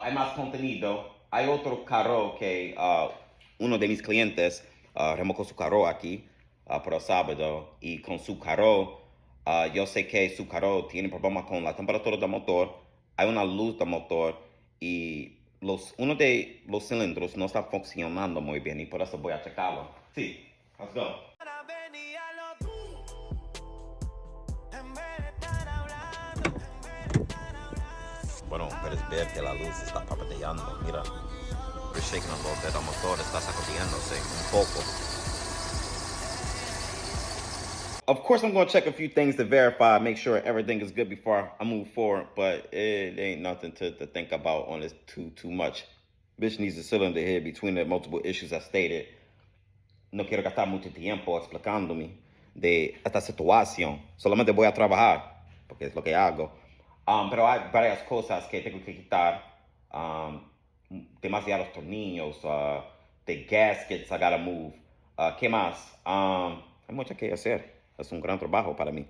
Hay más contenido. Hay otro carro que uno de mis clientes remolcó su carro aquí por el sábado y con su carro, yo sé que su carro tiene problemas con la temperatura del motor, hay una luz del motor y uno de los cilindros no está funcionando muy bien y por eso voy a checarlo. Sí, let's go. Bueno, puedes ver que la luz está parpadeando, mira. We're shaking a little bit, el motor está sacudiéndose un poco. Of course, I'm going to check a few things to verify, make sure everything is good before I move forward, but it ain't nothing to think about on this too much. Bitch needs a cylinder head between the multiple issues I stated. No quiero gastar mucho tiempo explicándome de esta situación. Solamente voy a trabajar, porque es lo que hago. Pero hay varias cosas que tengo que quitar. Um, Demasiados tornillos, the gaskets I gotta move. ¿Qué más? Hay mucho que hacer. Es un gran trabajo para mí.